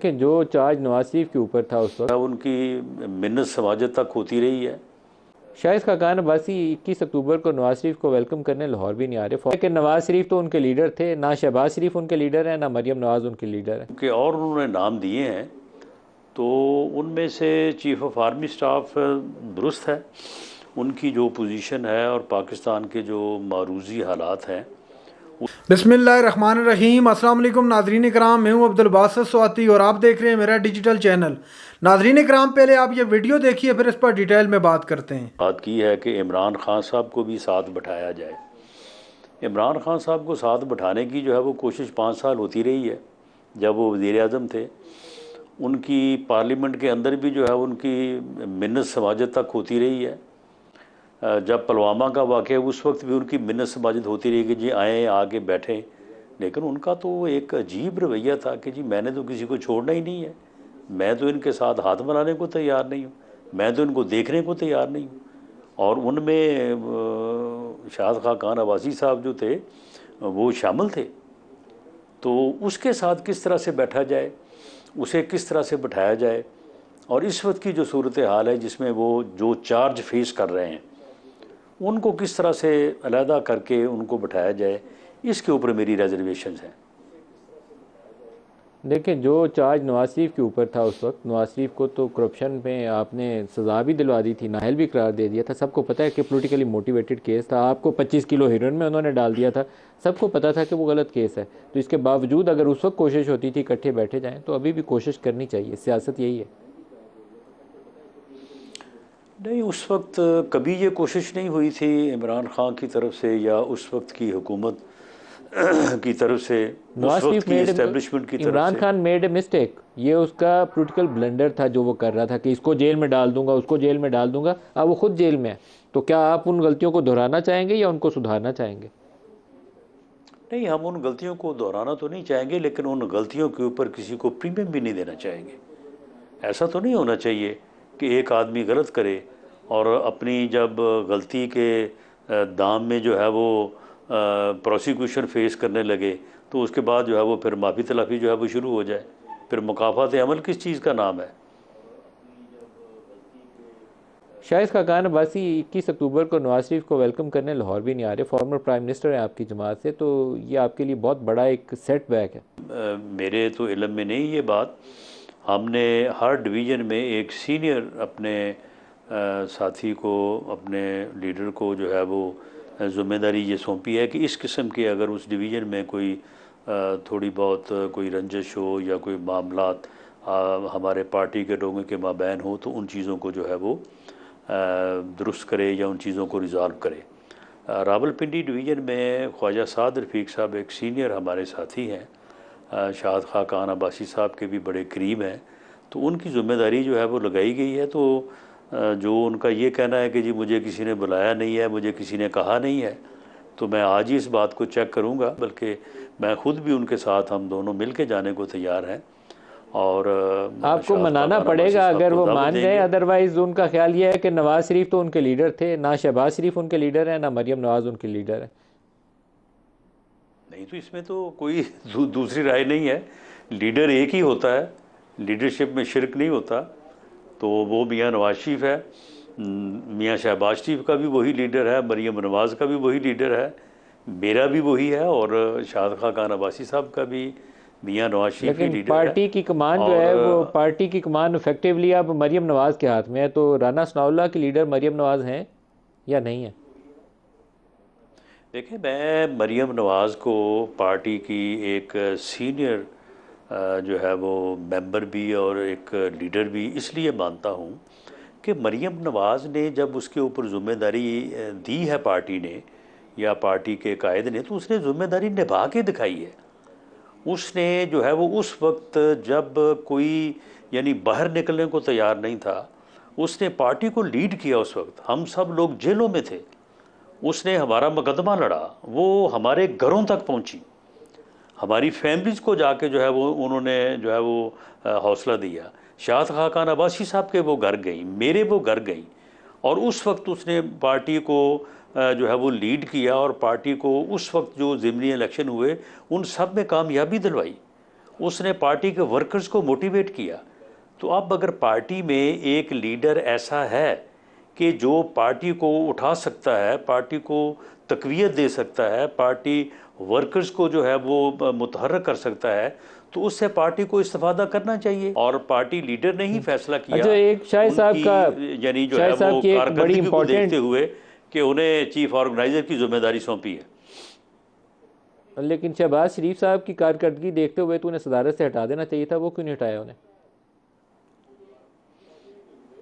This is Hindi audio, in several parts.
देखें जो चार्ज नवाज शरीफ के ऊपर था उस वक्त, उनकी मिन्नत समाजत तक होती रही है। शाहिद खाकान अब्बासी 21 अक्टूबर को नवाज शरीफ को वेलकम करने लाहौर भी नहीं आ रहे कि नवाज शरीफ तो उनके लीडर थे, ना शहबाज शरीफ उनके लीडर हैं, ना मरियम नवाज उनके लीडर हैं कि और उन्होंने नाम दिए हैं, तो उनमें से चीफ़ ऑफ आर्मी स्टाफ दुरुस्त है, उनकी जो पोजीशन है और पाकिस्तान के जो मारूजी हालात हैं। बिस्मिल्लाहिर्रहमानिर्रहीम। अस्सलाम वालेकुम नाज़रीन कराम, मैं हूं अब्दुल बासित स्वाति और आप देख रहे हैं मेरा डिजिटल चैनल। नाज़रीन कराम, पहले आप ये वीडियो देखिए, फिर इस पर डिटेल में बात करते हैं। बात की है कि इमरान खान साहब को भी साथ बैठाया जाए। इमरान खान साहब को साथ बैठाने की जो है वो कोशिश 5 साल होती रही है। जब वो वज़ीर आज़म थे, उनकी पार्लियामेंट के अंदर भी जो है उनकी मिन्नत समाजत तक होती रही है। जब पुलवामा का वाक़या, उस वक्त भी उनकी मिन्नत समाजत होती रही कि जी आए, आके बैठें। लेकिन उनका तो एक अजीब रवैया था कि जी मैंने तो किसी को छोड़ना ही नहीं है, मैं तो इनके साथ हाथ मिलाने को तैयार नहीं हूँ, मैं तो इनको देखने को तैयार नहीं हूँ। और उनमें शाहिद खाकान अब्बासी साहब जो थे वो शामिल थे। तो उसके साथ किस तरह से बैठा जाए, उसे किस तरह से बैठाया जाए, और इस वक्त की जो सूरत हाल है जिसमें वो जो चार्ज फेस कर रहे हैं उनको किस तरह से अलहदा करके उनको बैठाया जाए, इसके ऊपर मेरी रिजर्वेशंस हैं। देखिए जो चार्ज नवाज शरीफ के ऊपर था उस वक्त, नवाज शरीफ को तो करप्शन में आपने सज़ा भी दिलवा दी थी, नाअहल भी करार दे दिया था। सबको पता है कि पॉलिटिकली मोटिवेटेड केस था। आपको 25 किलो हीरोइन में उन्होंने डाल दिया था, सबको पता था कि वो गलत केस है। तो इसके बावजूद अगर उस वक्त कोशिश होती थी इकट्ठे बैठे जाएँ, तो अभी भी कोशिश करनी चाहिए। सियासत यही है। नहीं, उस वक्त कभी ये कोशिश नहीं हुई थी इमरान खान की तरफ से या उस वक्त की हुकूमत की तरफ से, उस वक्त की इस्टेब्लिशमेंट की तरफ से। Imran Khan made a mistake, ये उसका पॉलिटिकल ब्लंडर था जो वो कर रहा था कि इसको जेल में डाल दूंगा, उसको जेल में डाल दूंगा। अब वो खुद जेल में है, तो क्या आप उन गलतियों को दोहराना चाहेंगे या उनको सुधारना चाहेंगे? नहीं, हम उन गलतियों को दोहराना तो नहीं चाहेंगे, लेकिन उन गलतियों के ऊपर किसी को प्रीमियम भी नहीं देना चाहेंगे। ऐसा तो नहीं होना चाहिए कि एक आदमी गलत करे और अपनी जब गलती के दाम में जो है वो प्रोसिक्यूशन फेस करने लगे, तो उसके बाद जो है वो फिर माफ़ी तलाफ़ी जो है वो शुरू हो जाए। फिर मुकाफ़ात अमल किस चीज़ का नाम है? शाहिद खाकान अब्बासी 21 अक्टूबर को नवाज शरीफ को वेलकम करने लाहौर भी नहीं आ रहे। फॉर्मर प्राइम मिनिस्टर हैं आपकी जमात से, तो ये आपके लिए बहुत बड़ा एक सेटबैक है। मेरे तो इल्म में नहीं ये बात। हमने हर डिवीज़न में एक सीनियर अपने साथी को, अपने लीडर को जो है वो ज़िम्मेदारी ये सौंपी है कि इस किस्म के अगर उस डिवीज़न में कोई थोड़ी बहुत कोई रंजिश हो या कोई मामलात हमारे पार्टी के लोगों के माबैन हो, तो उन चीज़ों को जो है वो दुरुस्त करे या उन चीज़ों को रिज़ॉल्व करे। रावलपिंडी डिवीज़न में ख्वाजा साद रफ़ीक साहब एक सीनियर हमारे साथी हैं, शाहिद खाकान अब्बासी साहब के भी बड़े करीब हैं, तो उनकी ज़िम्मेदारी जो है वो लगाई गई है। तो जो उनका ये कहना है कि जी मुझे किसी ने बुलाया नहीं है, मुझे किसी ने कहा नहीं है, तो मैं आज ही इस बात को चेक करूँगा, बल्कि मैं ख़ुद भी उनके साथ, हम दोनों मिल के जाने को तैयार हैं। और आपको मनाना पड़ेगा अगर वो मान गए, अदरवाइज़ उनका ख्याल ये है कि नवाज शरीफ तो उनके लीडर थे, ना शहबाज शरीफ उनके लीडर हैं, ना मरियम नवाज उनके लीडर है। नहीं, तो इसमें तो कोई दूसरी राय नहीं है। लीडर एक ही होता है, लीडरशिप में शिरक नहीं होता। तो वो मियाँ नवाज शरीफ है, मियाँ शहबाज शरीफ का भी वही लीडर है, मरियम नवाज़ का भी वही लीडर है, मेरा भी वही है, और शाहिद खाकान अब्बासी साहब का भी मियाँ नवाज शरीफ ही लीडर है। पार्टी की कमान जो है वो, पार्टी की कमान इफेक्टिवली अब मरियम नवाज़ के हाथ में है। तो राना सनाउल्लाह की लीडर मरियम नवाज़ हैं या नहीं है? देखिए, मैं मरियम नवाज़ को पार्टी की एक सीनियर जो है वो मेंबर भी और एक लीडर भी इसलिए मानता हूँ कि मरियम नवाज़ ने जब उसके ऊपर ज़िम्मेदारी दी है पार्टी ने या पार्टी के कायद ने, तो उसने ज़िम्मेदारी निभा के दिखाई है। उसने जो है वो उस वक्त जब कोई यानी बाहर निकलने को तैयार नहीं था, उसने पार्टी को लीड किया। उस वक्त हम सब लोग जेलों में थे, उसने हमारा मुकदमा लड़ा, वो हमारे घरों तक पहुंची, हमारी फैमिलीज़ को जाके जो है वो उन्होंने जो है वो हौसला दिया। शाहिद खाकान अब्बासी साहब के वो घर गई, मेरे वो घर गई, और उस वक्त उसने पार्टी को जो है वो लीड किया और पार्टी को उस वक्त जो ज़िमनी इलेक्शन हुए उन सब में कामयाबी दिलवाई। उसने पार्टी के वर्कर्स को मोटिवेट किया। तो अब अगर पार्टी में एक लीडर ऐसा है कि जो पार्टी को उठा सकता है, पार्टी को तक़वियत दे सकता है, पार्टी वर्कर्स को जो है वो मुतहर्रिक कर सकता है, तो उससे पार्टी को इस्तेफादा करना चाहिए। और पार्टी लीडर ने ही फैसला किया। अच्छा, एक शाहिद साहब का यानी जो है वो कारकर्दगी को देखते हुए कि उन्हें चीफ ऑर्गेनाइजर की जिम्मेदारी सौंपी है। लेकिन शहबाज शरीफ साहब की कारकर्दगी देखते हुए तो उन्हें सदारत से हटा देना चाहिए था, वो क्यों नहीं हटाया उन्हें?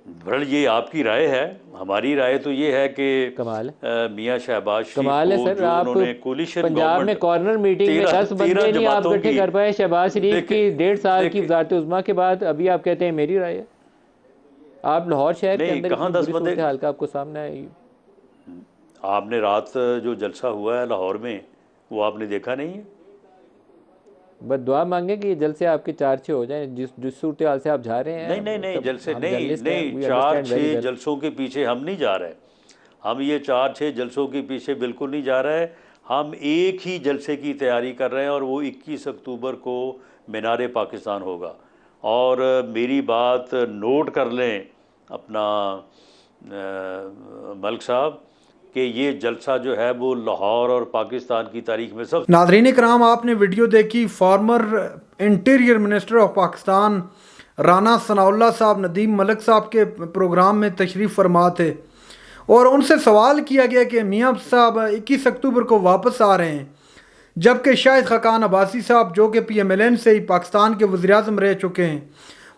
बहरहाल ये आपकी राय है, हमारी राय तो ये है कि कमाल मियां शहबाज शरीफ कमाल है को सर, जो आप उन्होंने कोलिशन पंजाब में कॉर्नर मीटिंग में 10 बंदे नहीं आप इकट्ठे कर पाए शहबाज शरीफ की 1.5 साल की वज़ारत उज़्मा के बाद, अभी आप कहते हैं मेरी राय है। आप लाहौर शहर के अंदर कहाँ 10 बंदे हाल का आपको सामने आई। आपने रात जो जलसा हुआ है लाहौर में वो आपने देखा नहीं है? बस दुआ मांगे कि ये जलसे आपके 4-6 हो जाएं, जिस सूरत हाल से आप जा रहे हैं। नहीं जलसे नहीं 4-6 जलसों के पीछे हम नहीं जा रहे। हम ये 4-6 जलसों के पीछे बिल्कुल नहीं जा रहे। हम एक ही जलसे की तैयारी कर रहे हैं और वो 21 अक्टूबर को मीनार पाकिस्तान होगा। और मेरी बात नोट कर लें अपना मलिक साहब कि ये जलसा जो है वो लाहौर और पाकिस्तान की तारीख में सब। नाज़रीन इकराम, आपने वीडियो देखी, farmer interior minister of Pakistan Rana Sanaullah साहब नदीम मलिक साहब के प्रोग्राम में तशरीफ़ फरमा थे और उनसे सवाल किया गया कि मियां साहब 21 अक्टूबर को वापस आ रहे हैं, जबकि शाहिद खाकान अब्बासी साहब जो कि PMLN से ही पाकिस्तान के वज़ीर-ए-आज़म रह चुके हैं,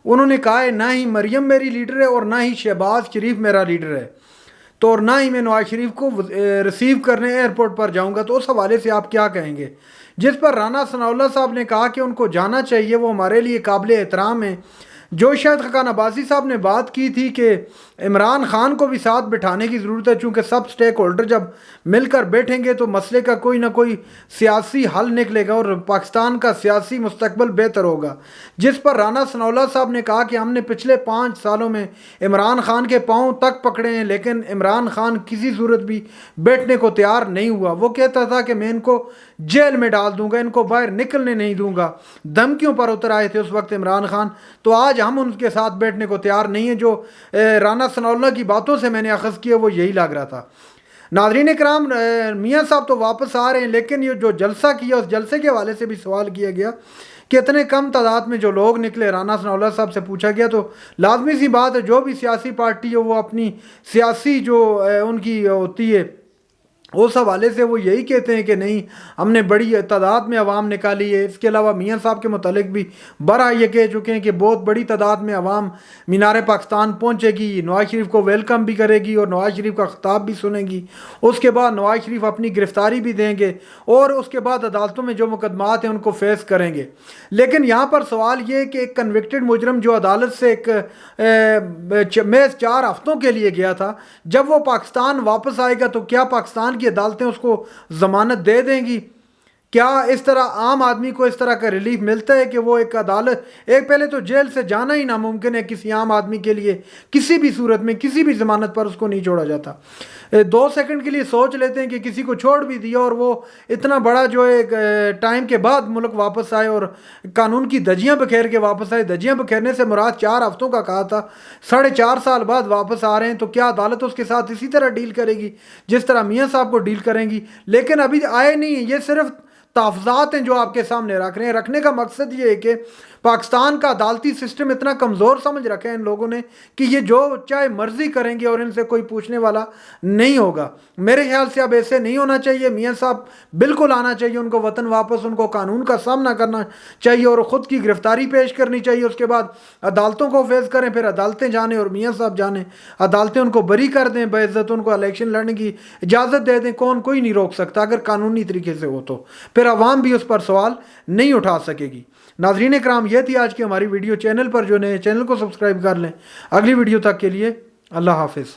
उन्होंने कहा है ना ही मरियम मेरी लीडर है और ना ही शहबाज शरीफ मेरा लीडर है, तो और ना ही मैं नवाज शरीफ को रिसीव करने एयरपोर्ट पर जाऊंगा। तो उस हवाले से आप क्या कहेंगे? जिस पर राना सनाउल्लाह साहब ने कहा कि उनको जाना चाहिए, वो हमारे लिए काबिल एहतराम है। जो शाहिद खाकान अब्बासी साहब ने बात की थी कि इमरान खान को भी साथ बिठाने की ज़रूरत है, चूँकि सब स्टेक होल्डर जब मिलकर बैठेंगे तो मसले का कोई ना कोई सियासी हल निकलेगा और पाकिस्तान का सियासी मुस्तकबिल बेहतर होगा। जिस पर राना सनाउल्लाह साहब ने कहा कि हमने पिछले 5 सालों में इमरान खान के पाँव तक पकड़े हैं, लेकिन इमरान खान किसी सूरत भी बैठने को तैयार नहीं हुआ। वो कहता था कि मैं इनको जेल में डाल दूंगा, इनको बाहर निकलने नहीं दूंगा। धमकियों पर उतर आए थे उस वक्त इमरान खान। तो आज हम उनके साथ बैठने को तैयार नहीं है। जो राना सनाउल्लाह की बातों से मैंने अखज़ किया वो यही लग रहा था। नाज़रीन इकराम, मियां साहब तो वापस आ रहे हैं, लेकिन ये जो जलसा किया उस जलसे के हवाले से भी सवाल किया गया कि इतने कम तादाद में जो लोग निकले। राना सनाउल्लाह साहब से पूछा गया तो लाजमी सी बात है, जो भी सियासी पार्टी हो वो अपनी सियासी जो उनकी होती है उस हवाले से वो यही कहते हैं कि नहीं, हमने बड़ी तादाद में अवाम निकाली है। इसके अलावा मियां साहब के मुतालिक भी बरा ये कह चुके हैं कि बहुत बड़ी तादाद में अवाम मीनार पाकिस्तान पहुंचेगी, नवाज शरीफ को वेलकम भी करेगी और नवाज शरीफ का खिताब भी सुनेगी। उसके बाद नवाज शरीफ अपनी गिरफ्तारी भी देंगे और उसके बाद अदालतों में जो मुकदमात हैं उनको फेस करेंगे। लेकिन यहाँ पर सवाल ये है कि एक कन्विक्टेड मुजरम जो अदालत से एक महज 4 हफ्तों के लिए गया था, जब वो पाकिस्तान वापस आएगा तो क्या पाकिस्तान की अदालतें उसको जमानत दे देंगी? क्या इस तरह आम आदमी को इस तरह का रिलीफ मिलता है कि वो एक अदालत, एक पहले तो जेल से जाना ही नामुमकिन है किसी आम आदमी के लिए, किसी भी सूरत में किसी भी ज़मानत पर उसको नहीं छोड़ा जाता। 2 सेकंड के लिए सोच लेते हैं कि किसी को छोड़ भी दिया और वो इतना बड़ा जो है टाइम के बाद मुल्क वापस आए और कानून की धज्जियाँ बखेर के वापस आए। धज्जियाँ बखेरने से मुराद 4 हफ्तों का कहा था, 4.5 साल बाद वापस आ रहे हैं। तो क्या अदालत उसके साथ इसी तरह डील करेगी जिस तरह मियाँ साहब को डील करेंगी? लेकिन अभी आए नहीं, ये सिर्फ तहफ़्ज़ात हैं जो आपके सामने रख रहे हैं। रखने का मकसद ये है कि पाकिस्तान का अदालती सिस्टम इतना कमज़ोर समझ रखा है इन लोगों ने कि ये जो चाहे मर्जी करेंगे और इनसे कोई पूछने वाला नहीं होगा। मेरे ख्याल से अब ऐसे नहीं होना चाहिए। मियां साहब बिल्कुल आना चाहिए, उनको वतन वापस, उनको कानून का सामना करना चाहिए और ख़ुद की गिरफ्तारी पेश करनी चाहिए। उसके बाद अदालतों को फेस करें, फिर अदालतें जाने और मियां साहब जाने, अदालतें उनको बरी कर दें, बेइज्जत उनको इलेक्शन लड़ने की इजाज़त दे दें। कोई नहीं रोक सकता अगर कानूनी तरीके से हो तो फिर अवाम भी उस पर सवाल नहीं उठा सकेगी। नाज़रीन इकराम, ये थी आज की हमारी वीडियो। चैनल पर जो नए चैनल को सब्सक्राइब कर लें। अगली वीडियो तक के लिए अल्लाह हाफिज़।